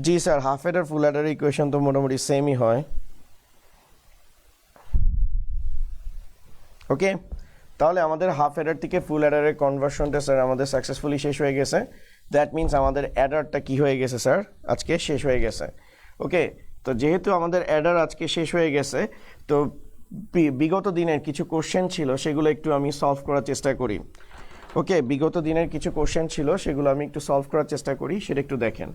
জি স্যার, হাফ এডার ফুল এডার ইকুয়েশন তো মোটামুটি সেমই হয়। ওকে, তাহলে আমাদের হাফ এডার থেকে ফুল এডারের কনভার্সনটা স্যার আমাদের সাকসেসফুলি শেষ হয়ে গেছে। দ্যাট মিনস আমাদের অ্যাডারটা কি হয়ে গেছে স্যার, আজকে শেষ হয়ে গেছে। ওকে, তো যেহেতু আমাদের অ্যাডার আজকে শেষ হয়ে গেছে, তো বিগত দিনের কিছু কোশ্চেন ছিল সেগুলো একটু আমি সলভ করার চেষ্টা করি। ওকে, বিগত দিনের কিছু কোশ্চেন ছিল সেগুলো আমি একটু সলভ করার চেষ্টা করি, সেটা একটু দেখেন।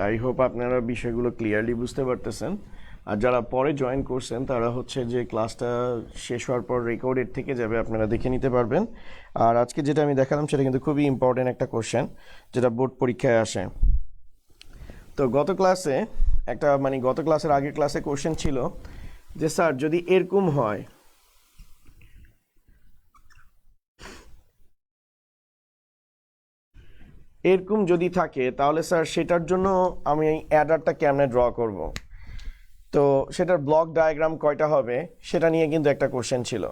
আই হোপ আপনারা বিষয়গুলো ক্লিয়ারলি বুঝতে পারতেছেন। আর যারা পরে জয়েন করছেন তারা হচ্ছে যে ক্লাসটা শেষ হওয়ার পর রেকর্ডেড থেকে যাবে, আপনারা দেখে নিতে পারবেন। আর আজকে যেটা আমি দেখালাম সেটা কিন্তু খুবই ইম্পর্টেন্ট একটা কোশ্চেন, যেটা বোর্ড পরীক্ষায় আসে। তো গত ক্লাসের আগের ক্লাসে কোশ্চেন ছিল যে স্যার যদি এরকম হয়, এরকম যদি থাকে তাহলে স্যার সেটার জন্য আমি অ্যাডারটা কেমনে ড্র করব। তো সেটার ব্লক ডায়াগ্রাম কয়টা হবে সেটা নিয়ে কিন্তু একটা কোশ্চেন ছিল।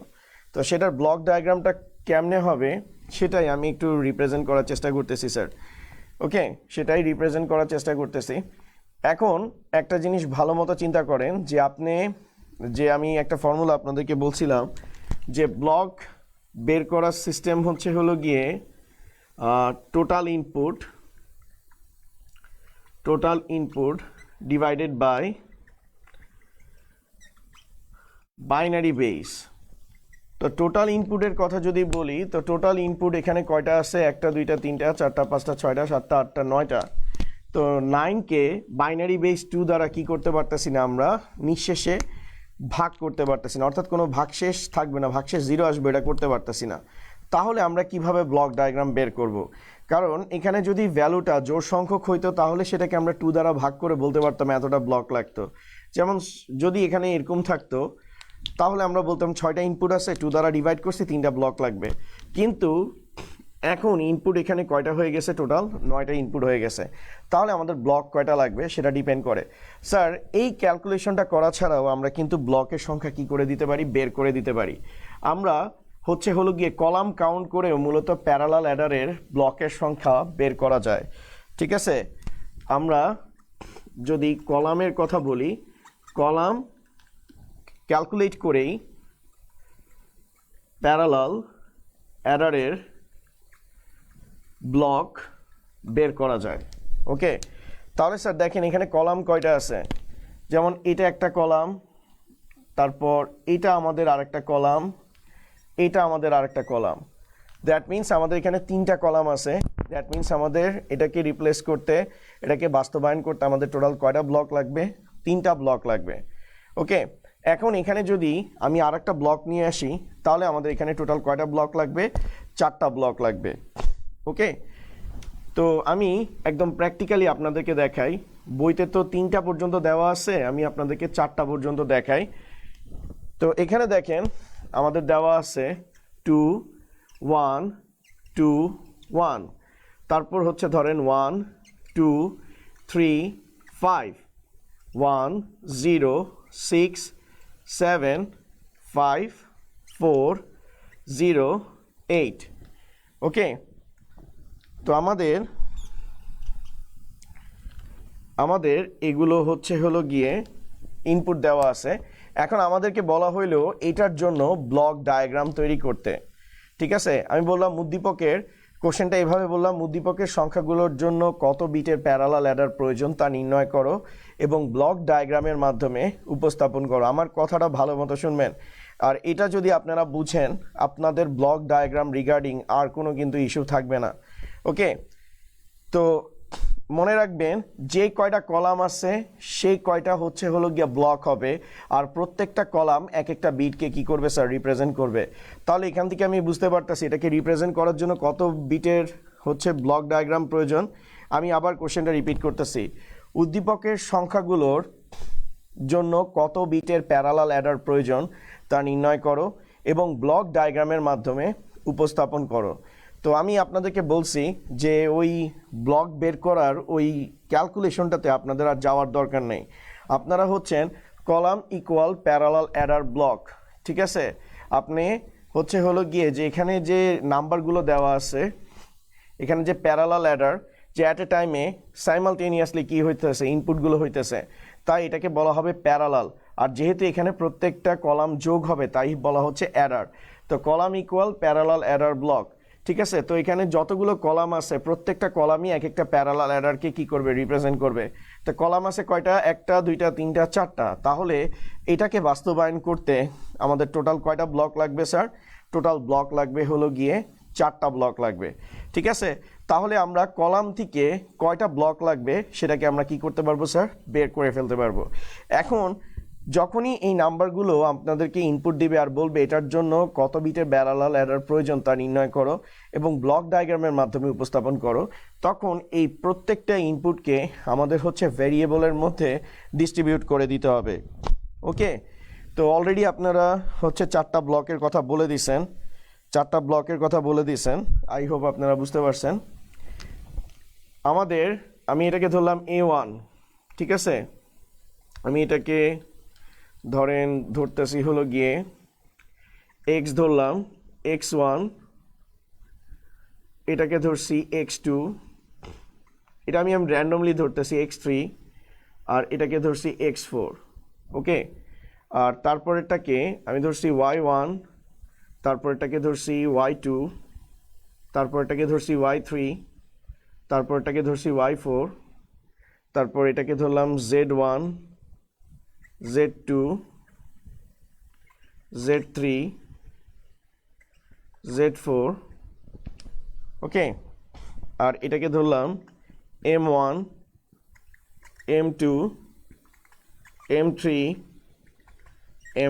তো সেটার ব্লক ডায়াগ্রামটা কেমনে হবে সেটাই আমি একটু রিপ্রেজেন্ট করার চেষ্টা করতেছি স্যার। ওকে, সেটাই রিপ্রেজেন্ট করার চেষ্টা করতেছি। এখন একটা জিনিস ভালো মতো চিন্তা করেন যে আমি একটা ফর্মুলা আপনাদেরকে বলছিলাম যে ব্লক বের করার সিস্টেম হলো গিয়ে total input divided by binary base. তো টোটাল ইনপুটের কথা যদি বলি, তো টোটাল ইনপুট এখানে কয়টা আছে, 1 2 3 4 5 6 7 8 9টা। তো 9কে বাইনারি বেস 2 দ্বারা কি করতে পারতেছি না, আমরা নিঃশেষে ভাগ করতে পারতেছি না, অর্থাৎ কোনো ভাগশেষ থাকবে না, ভাগশেষ 0 আসবে, এটা করতে পারতেছি না। তাহলে আমরা কিভাবে ব্লক ডায়াগ্রাম বের করব? কারণ এখানে যদি ভ্যালুটা জোড় সংখ্যক হইতো তাহলে সেটাকে আমরা 2 দ্বারা ভাগ করে বলতে পারতাম এতটা ব্লক লাগতো। যেমন যদি এখানে এরকম থাকতো তাহলে আমরা বলতাম 6টা ইনপুট আছে, 2 দ্বারা ডিভাইড করছি, 3টা ব্লক লাগবে। কিন্তু এখন ইনপুট এখানে কয়টা হয়ে গেছে, টোটাল 9টা ইনপুট হয়ে গেছে, তাহলে আমাদের ব্লক কয়টা লাগবে সেটা ডিপেন্ড করে। স্যার এই ক্যালকুলেশনটা করা ছাড়াও আমরা কিন্তু ব্লকের সংখ্যা কি করে দিতে পারি, বের করে দিতে পারি। আমরা হলো গিয়ে কলাম কাউন্ট করেও মূলত প্যারালাল অ্যাডারের ব্লকের সংখ্যা বের করা যায়। ঠিক আছে, আমরা যদি কলামের কথা বলি, কলাম ক্যালকুলেট করেই প্যারালাল অ্যাডারের ব্লক বের করা যায়। ওকে, তাহলে স্যার দেখেন এখানে কলাম কয়টা আছে, যেমন এটা একটা কলাম, তারপর এটা আমাদের আরেকটা কলাম, এটা আমাদের আরেকটা কলাম। দ্যাট মিন্স আমাদের এখানে 3টা কলাম আছে। দ্যাট মিন্স আমাদের এটাকে রিপ্লেস করতে, এটাকে বাস্তবায়ন করতে আমাদের টোটাল কয়টা ব্লক লাগবে, 3টা ব্লক লাগবে। ওকে, এখন এখানে যদি আমি আরেকটা ব্লক নিয়ে আসি তাহলে আমাদের এখানে টোটাল কয়টা ব্লক লাগবে, 4টা ব্লক লাগবে। ওকে, তো আমি একদম প্র্যাকটিক্যালি আপনাদেরকে দেখাই। বইতে তো 3টা পর্যন্ত দেওয়া আছে, আমি আপনাদেরকে 4টা পর্যন্ত দেখাই। তো এখানে দেখেন আমাদের দেওয়া আছে 2 1 2 1, তারপর হচ্ছে ধরেন 1 2 3 5 1 0 6 7 5 4 0 8। ওকে, তো আমাদের এগুলো হলো গিয়ে ইনপুট দেওয়া আছে। এখন আমাদেরকে বলা হইলো এটার জন্য ব্লক ডায়াগ্রাম তৈরি করতে। ঠিক আছে, আমি বললাম উদ্দীপকের কোশ্চেনটা এভাবে বললাম, উদ্দীপকের সংখ্যাগুলোর জন্য কত বিটের প্যারালাল অ্যাডার প্রয়োজন তা নির্ণয় করো এবং ব্লক ডায়াগ্রামের মাধ্যমে উপস্থাপন করো। আমার কথাটা ভালো মতো শুনবেন, আর এটা যদি আপনারা বুঝেন আপনাদের ব্লক ডায়াগ্রাম রিগার্ডিং আর কোনো কিন্তু ইস্যু থাকবে না। ওকে, তো মনে রাখবেন যে কয়টা কলাম আছে সেই কয়টা হলো গিয়া ব্লক হবে, আর প্রত্যেকটা কলাম এক একটা বিটকে কি করবে স্যার, রিপ্রেজেন্ট করবে। তাহলে এখান থেকে আমি বুঝতে পারতেছি এটাকে রিপ্রেজেন্ট করার জন্য কত বিটের ব্লক ডায়াগ্রাম প্রয়োজন। আমি আবার কোশ্চেনটা রিপিট করতেছি, উদ্দীপকের সংখ্যাগুলোর জন্য কত বিটের প্যারালাল অ্যাডার প্রয়োজন তা নির্ণয় করো এবং ব্লক ডায়াগ্রামের মাধ্যমে উপস্থাপন করো। তো আমি আপনাদেরকে বলছি যে ওই ব্লক বের করার ওই ক্যালকুলেশনটাতে আপনাদের আর যাওয়ার দরকার নেই। আপনারা হচ্ছেন column equal parallel Eder block. ঠিক আছে, আপনি হলো গিয়ে যে এখানে যে নাম্বারগুলো দেওয়া আছে, এখানে যে প্যারালাল অ্যাডার, যে অ্যাট এ টাইমে সাইমালটেনিয়াসলি কি হইতেছে, ইনপুটগুলো হইতেছে, তাই এটাকে বলা হবে প্যারালাল। আর যেহেতু এখানে প্রত্যেকটা কলাম যোগ হবে তাই বলা হচ্ছে অ্যাডার। তো column equal parallel Eder block. ঠিক আছে, তো এখানে যতগুলো কলাম আছে প্রত্যেকটা কলামই এক একটা প্যারালাল অ্যাডারকে কি করবে, রিপ্রেজেন্ট করবে। তো কলাম আছে কয়টা, 1টা 2টা 3টা 4টা। তাহলে এটাকে বাস্তবায়ন করতে আমাদের টোটাল কয়টা ব্লক লাগবে স্যার, টোটাল ব্লক লাগবে হলো গিয়ে 4টা ব্লক লাগবে। ঠিক আছে, তাহলে আমরা কলাম থেকে কয়টা ব্লক লাগবে সেটাকে আমরা কি করতে পারবো স্যার, বের করে ফেলতে পারবো। এখন যখনই এই নাম্বারগুলো আপনাদেরকে ইনপুট দিবে আর বলবে এটার জন্য কত বিটের প্যারালাল অ্যাডার প্রয়োজন তা নির্ণয় করো এবং ব্লক ডায়াগ্রামের মাধ্যমে উপস্থাপন করো, তখন এই প্রত্যেকটা ইনপুটকে আমাদের ভেরিয়েবলের মধ্যে ডিস্ট্রিবিউট করে দিতে হবে। ওকে, তো অলরেডি আপনারা 4টা ব্লকের কথা বলে দিয়েছেন, 4টা ব্লকের কথা বলে দিয়েছেন। আই হোপ আপনারা বুঝতে পারছেন। আমি এটাকে ধরলাম A1। ঠিক আছে, আমি এটাকে ধরতেছি হলো গিয়ে x, ধরলাম x1, এটাকে ধরছি x2, এটা আমি র্যান্ডমলি ধরতেছি x3, আর এটাকে ধরছি x4। ওকে, আর তারপরেরটাকে আমি ধরছি y1, তারপরেরটাকে ধরছি y2, তারপরেরটাকে ধরছি y3, তারপরেরটাকে ধরছি y4, তারপর এটাকে ধরলাম z1, z2, z3, z4। ওকে, আর এটাকে ধরলাম m1, m2, m3,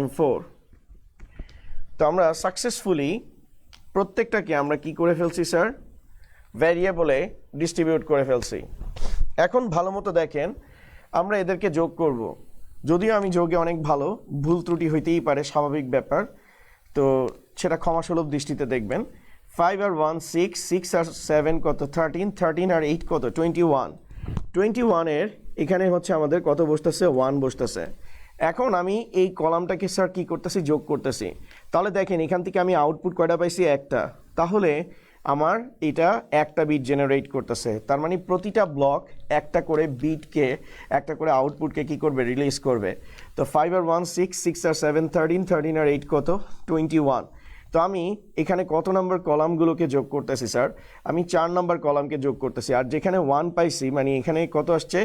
m4। তো আমরা সাকসেসফুলি প্রত্যেকটাকে আমরা কি করে ফেলছি স্যার, ভ্যারিয়েবলে ডিস্ট্রিবিউট করে ফেলছি। এখন ভালো মতো দেখেন আমরা এদেরকে যোগ করব। যদিও আমি যোগে অনেক ভালো, ভুল ত্রুটি হইতেই পারে, স্বাভাবিক ব্যাপার, তো সেটা ক্ষমাসুলভ দৃষ্টিতে দেখবেন। 5 আর 1 6, 6 আর 7 কত 13, 13 আর 8 কত 21, 21-এর এখানে হচ্ছে আমাদের কত বসতেছে 1 বসতেছে। এখন আমি এই কলামটাকে স্যার কি করতেছি, যোগ করতেছি। তাহলে দেখেন এখান থেকে আমি আউটপুট কয়টা পাইছি, একটা। তাহলে আমার এটা একটা বিট জেনারেট করতেছে, তার মানে প্রতিটা ব্লক একটা করে বিটকে, একটা করে আউটপুটকে কি করবে, রিলিজ করবে। তো 5 আর 1 6, 6 আর 7 13, 13 আর 8 কত 21। তো আমি এখানে কত নম্বর কলামগুলোকে যোগ করতেছি স্যার, আমি 4 নম্বর কলামকে যোগ করতেছি। আর যেখানে 1 পাইছি, মানে এখানে কত আসছে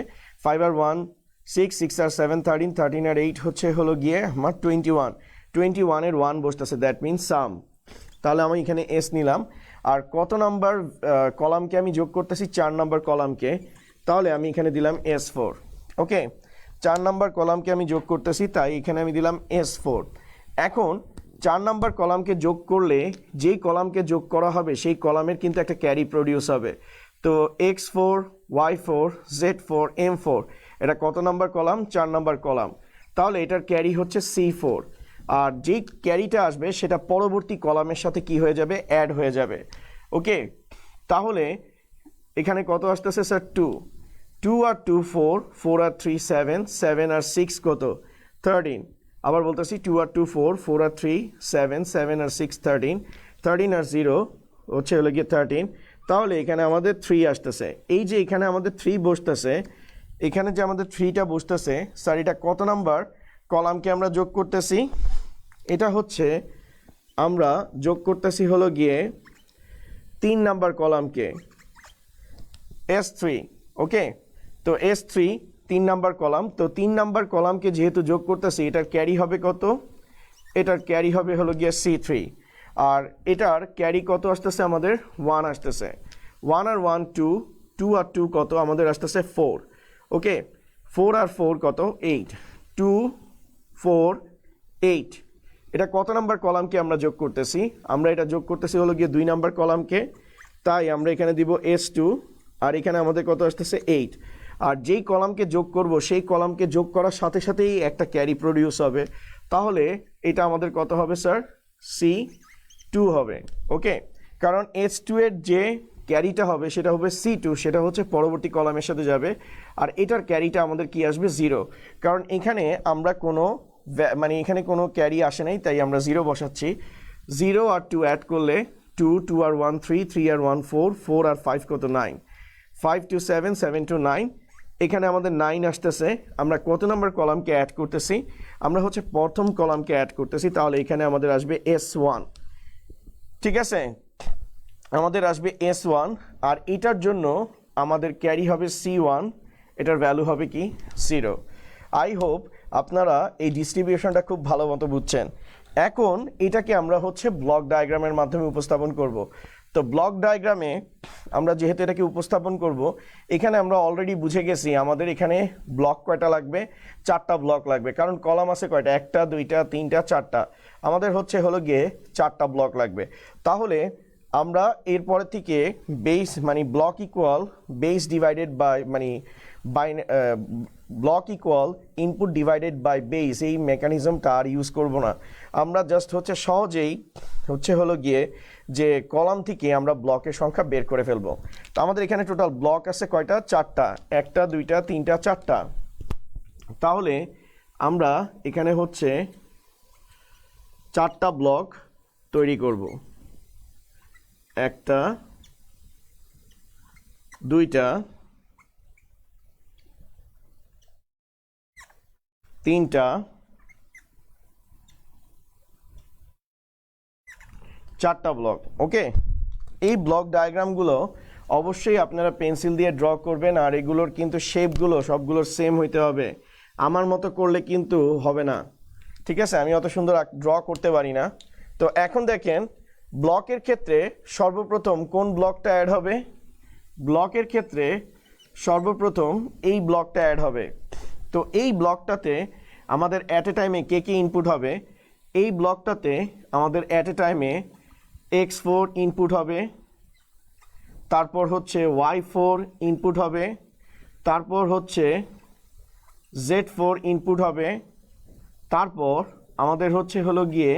5 আর 1 6, 6 আর 7 13, 13 আর 8 হচ্ছে হলো গিয়ে আমার 21, 21-এর 1 বসতেছে, দ্যাট মিনস সাম। তাহলে আমি এখানে এস নিলাম। আর কত নাম্বার কলামকে আমি যোগ করতেছি, 4 নম্বর কলামকে, তাহলে আমি এখানে দিলাম S4। ওকে, 4 নম্বর কলামকে আমি যোগ করতেছি, তাই এখানে আমি দিলাম S4। এখন 4 নম্বর কলামকে যোগ করলে যেই কলামকে যোগ করা হবে সেই কলামের কিন্তু একটা ক্যারি প্রডিউস হবে। তো X4, Y4, Z4, M4, এটা কত নম্বর কলাম, 4 নম্বর কলাম, তাহলে এটার ক্যারি হচ্ছে C4। আর যেই ক্যারিটা আসবে সেটা পরবর্তী কলামের সাথে কি হয়ে যাবে, অ্যাড হয়ে যাবে। ওকে, তাহলে এখানে কত আসতেছে স্যার 2, 2 আর 2 4, 4 আর 3 7, 7 আর 6 কত 13। আবার বলতেছি 2 আর 2 4, 4 আর 3 7, 7 আর 6 13, 13 আর 0 হচ্ছে হলো গিয়ে 13। তাহলে এখানে আমাদের 3 আসতেছে। এই যে এখানে আমাদের 3 বসতেছে, এখানে যে আমাদের 3টা বসতেছে স্যার, এটা কত নাম্বার কলামকে আমরা যোগ করতেছি, এটা হচ্ছে আমরা যোগ করতেছি হলো গিয়ে 3 নাম্বার কলামকে, S3। ওকে, তো S3 3 নাম্বার কলাম, তো 3 নাম্বার কলামকে যেহেতু যোগ করতেছি, এটার ক্যারি হবে কত, এটার ক্যারি হবে হলো গিয়ে C3। আর এটার ক্যারি কত আসতেছে আমাদের, 1 আসতেছে। 1 আর 1 2, 2 আর 2 কত আমাদের আসতেছে 4। ওকে, 4 আর 4 কত 8, 2 4 8। এটা কত নাম্বার কলামকে আমরা যোগ করতেছি, আমরা এটা যোগ করতেছি হলো গিয়ে 2 নাম্বার কলামকে, তাই আমরা এখানে দিব S2। আর এখানে আমাদের কত আসতেছে 8। আর যেই কলামকে যোগ করব সেই কলামকে যোগ করার সাথে সাথেই একটা ক্যারি প্রডিউস হবে, তাহলে এটা আমাদের কত হবে স্যার, C2 হবে। ওকে, কারণ H2 এর যে ক্যারিটা হবে সেটা হবে C2, সেটা হচ্ছে পরবর্তী কলামের সাথে যাবে। আর এটার ক্যারিটা আমাদের কি আসবে, 0, কারণ এখানে আমরা কোনো মানে এখানে কোনো ক্যারি আসে নাই, তাই আমরা 0 বসাচ্ছি। 0 আর 2 অ্যাড করলে 2, 2 আর 1 3, 3 আর 1 4, 4 আর 5 কত 9, 5 to 7, 7 to 9, এখানে আমাদের 9 আসতেছে। আমরা কত নাম্বার কলামকে অ্যাড করতেছি, আমরা হচ্ছে প্রথম কলামকে অ্যাড করতেছি, তাহলে এখানে আমাদের আসবে S1। ঠিক আছে, আমাদের আসবে S1। আর এটার জন্য আমাদের ক্যারি হবে C1, এটার ভ্যালু হবে কি 0। আই হোপ আপনারা এই ডিস্ট্রিবিউশনটা খুব ভালো মতো বুঝছেন। এখন এটাকে আমরা হচ্ছে ব্লক ডায়াগ্রামের মাধ্যমে উপস্থাপন করব। তো ব্লক ডায়াগ্রামে আমরা যেহেতু এটাকে উপস্থাপন করব, এখানে আমরা অলরেডি বুঝে গেছি আমাদের এখানে ব্লক কয়টা লাগবে, 4টা ব্লক লাগবে, কারণ কলাম আছে কয়টা, 1টা 2টা 3টা 4টা, আমাদের হচ্ছে হলো গিয়ে 4টা ব্লক লাগবে। তাহলে আমরা এরপর থেকে বেস মানে block equal base divided by মানে block equal input divided by base, এই মেকানিজমটা আর ইউজ করব না। আমরা জাস্ট হচ্ছে সহজেই হচ্ছে হলো গিয়ে যে কলাম থেকে আমরা ব্লকের সংখ্যা বের করে ফেলবো। তো আমাদের এখানে টোটাল ব্লক আছে কয়টা, 4টা, 1টা 2টা 3টা 4টা। তাহলে আমরা এখানে হচ্ছে 4টা ব্লক তৈরি করব, 1টা 2টা 3টা 4টা ব্লক। ওকে, এই ব্লক ডায়াগ্রামগুলো অবশ্যই আপনারা পেন্সিল দিয়ে ড্র করবেন, আর এগুলোর কিন্তু শেপগুলো সবগুলোর সেম হইতে হবে। আমার মতো করলে কিন্তু হবে না, ঠিক আছে, আমি অত সুন্দর ড্র করতে পারি না। তো এখন দেখেন ব্লকের ক্ষেত্রে সর্বপ্রথম কোন ব্লকটা অ্যাড হবে, ব্লকের ক্ষেত্রে সর্বপ্রথম এই ব্লকটা অ্যাড হবে। তো এই ব্লকটাতে আমাদের অ্যাট এ টাইমে কে কে ইনপুট হবে, এই ব্লকটাতে আমাদের অ্যাট এ টাইমে X4 ইনপুট হবে, তারপর হচ্ছে y4 ইনপুট হবে, তারপর হচ্ছে z4 ইনপুট হবে, তারপর আমাদের হচ্ছে হলো গিয়ে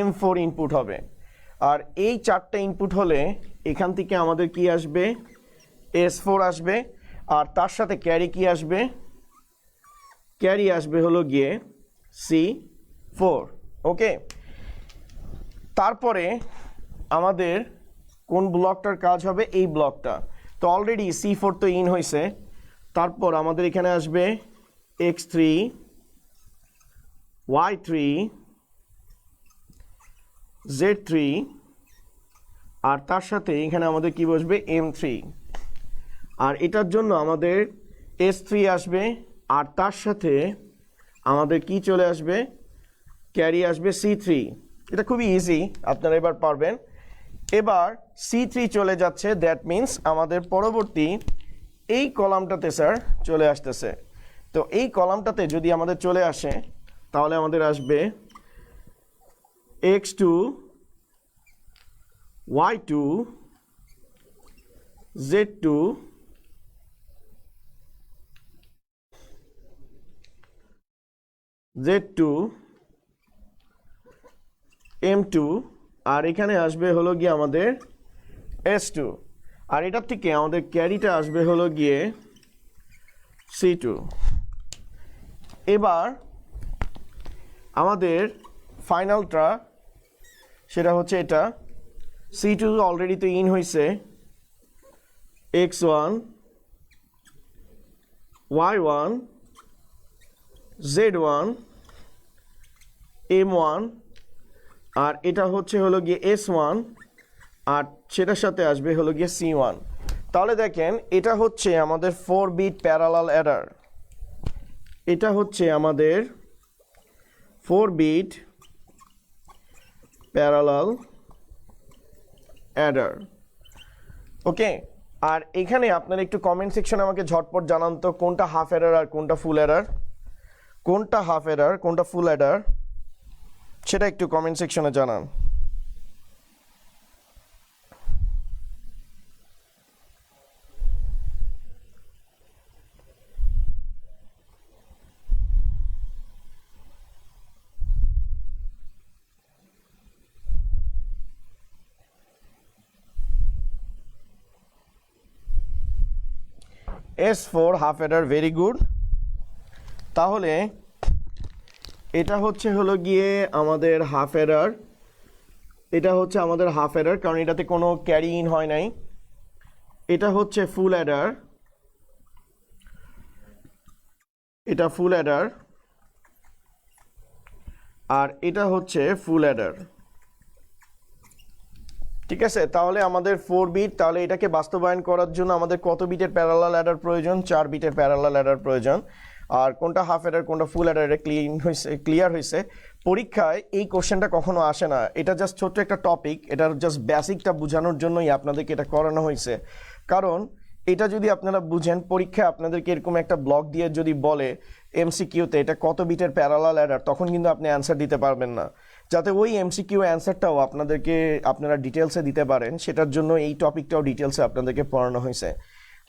m4 ইনপুট হবে। আর এই চারটে ইনপুট হলে এখান থেকে আমাদের কি আসবে, s4 আসবে, আর তার সাথে ক্যারি কি আসবে, ক্যারি আসবে হলো গিয়ে c4। ওকে, তারপরে আমাদের কোন ব্লকটার কাজ হবে, এই ব্লকটা। তো অলরেডি c4 তো ইন হয়েছে, তারপর আমাদের এখানে আসবে x3 y3 z3, আর তার সাথে এখানে আমাদের কি বসবে, m3। আর এটার জন্য আমাদের s3 আসবে, আর তার সাথে আমাদের কি চলে আসবে, ক্যারি আসবে c3। এটা খুবই ইজি, আপনারা এবার পারবেন। এবার c3 চলে যাচ্ছে, দ্যাট মিন্স আমাদের পরবর্তী এই কলামটাতে স্যার চলে আসতেছে। তো এই কলামটাতে যদি আমাদের চলে আসে তাহলে আমাদের আসবে x2 y2 z2 z2 m2, আর এখানে আসবে হলো গিয়ে আমাদের s2, আর এটার থেকে আমাদের ক্যারিটা আসবে হলো গিয়ে c2। এবার আমাদের ফাইনালটা সেটা হচ্ছে এটা, c2 অলরেডি তো ইন হয়েছে, x1 y1 z1 m1, আর এটা হচ্ছে হলো গিয়ে s1, আর সেটার সাথে আসবে হলো গিয়ে c1। তাহলে দেখেন এটা হচ্ছে আমাদের 4 বিট প্যারালাল অ্যাডার, এটা হচ্ছে আমাদের 4 বিট প্যারালাল অ্যাডার। ওকে, আর এখানে আপনারা একটু কমেন্ট সেকশনে আমাকে ঝটপট জানান তো কোনটা হাফ অ্যাডার আর কোনটা ফুল অ্যাডার, কোনটা হাফ অ্যাডার কোনটা ফুল অ্যাডার, সেটা একটু কমেন্ট সেকশনে জানান। S4 half Eder, very good. তাহলে এটা হচ্ছে হলো গিয়ে আমাদের হাফ অ্যাডার, এটা হচ্ছে আমাদের হাফ অ্যাডার, কারণ এটাতে কোনো ক্যারি ইন হয় নাই। এটা হচ্ছে ফুল অ্যাডার, এটা ফুল অ্যাডার, আর এটা হচ্ছে ফুল অ্যাডার। ঠিক আছে, তাহলে আমাদের 4 বিট, তাহলে এটাকে বাস্তবায়ন করার জন্য আমাদের কত বিটের প্যারালাল অ্যাডার প্রয়োজন, 4 বিটের প্যারালাল অ্যাডার প্রয়োজন। আর কোনটা হাফ অ্যাডার কোনটা ফুল অ্যাডার এটা ক্লিয়ার হয়েছে। পরীক্ষায় এই কোশ্চেনটা কখনো আসে না, এটা জাস্ট ছোট্ট একটা টপিক, এটার জাস্ট বেসিকটা বোঝানোর জন্যই আপনাদেরকে এটা করানো হয়েছে। কারণ এটা যদি আপনারা বুঝেন, পরীক্ষায় আপনাদেরকে এরকম একটা ব্লক দিয়ে যদি বলে এমসিকিউতে এটা কত বিটের প্যারালাল অ্যাডার, তখন কিন্তু আপনি অ্যান্সার দিতে পারবেন না। যাতে ওই এমসিকিউ অ্যান্সারটাও আপনাদেরকে আপনারা ডিটেলসে দিতে পারেন, সেটার জন্য এই টপিকটাও ডিটেলসে আপনাদেরকে পড়ানো হয়েছে।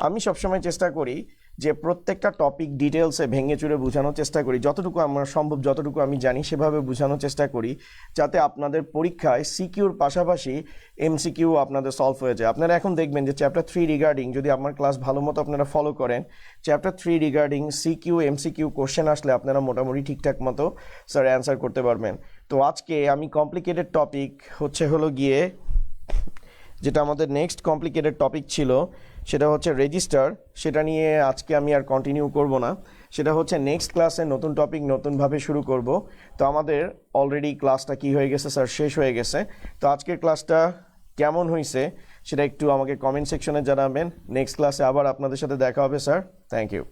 আমি সবসময় চেষ্টা করি যে প্রত্যেকটা টপিক ডিটেলসে ভেঙে চুরে বোঝানোর চেষ্টা করি, যতটুকু আমার সম্ভব, যতটুকু আমি জানি সেভাবে বোঝানোর চেষ্টা করি, যাতে আপনাদের পরীক্ষায় সিকিউর পাশাপাশি এমসিকিউ আপনাদের সলভ হয়ে যায়। আপনারা এখন দেখবেন যে চ্যাপ্টার 3 রিগার্ডিং, যদি আমার ক্লাস ভালো মতো আপনারা ফলো করেন, chapter 3 regarding CQ MCQ question আসলে আপনারা মোটামুটি ঠিকঠাক মতো স্যার অ্যান্সার করতে পারবেন। তো আজকে আমি কমপ্লিকেটেড টপিক হচ্ছে হলো গিয়ে, যেটা আমাদের নেক্সট কমপ্লিকেটেড টপিক ছিল সেটা হচ্ছে রেজিস্টার, সেটা নিয়ে আজকে আমি আর কন্টিনিউ করব না, সেটা হচ্ছে নেক্সট ক্লাসে নতুন টপিক নতুনভাবে শুরু করব। তো আমাদের অলরেডি ক্লাসটা কি হয়ে গেছে স্যার, শেষ হয়ে গেছে। তো আজকের ক্লাসটা কেমন হয়েছে সেটা একটু আমাকে কমেন্ট সেকশনে জানাবেন। নেক্সট ক্লাসে আবার আপনাদের সাথে দেখা হবে স্যার। Thank you.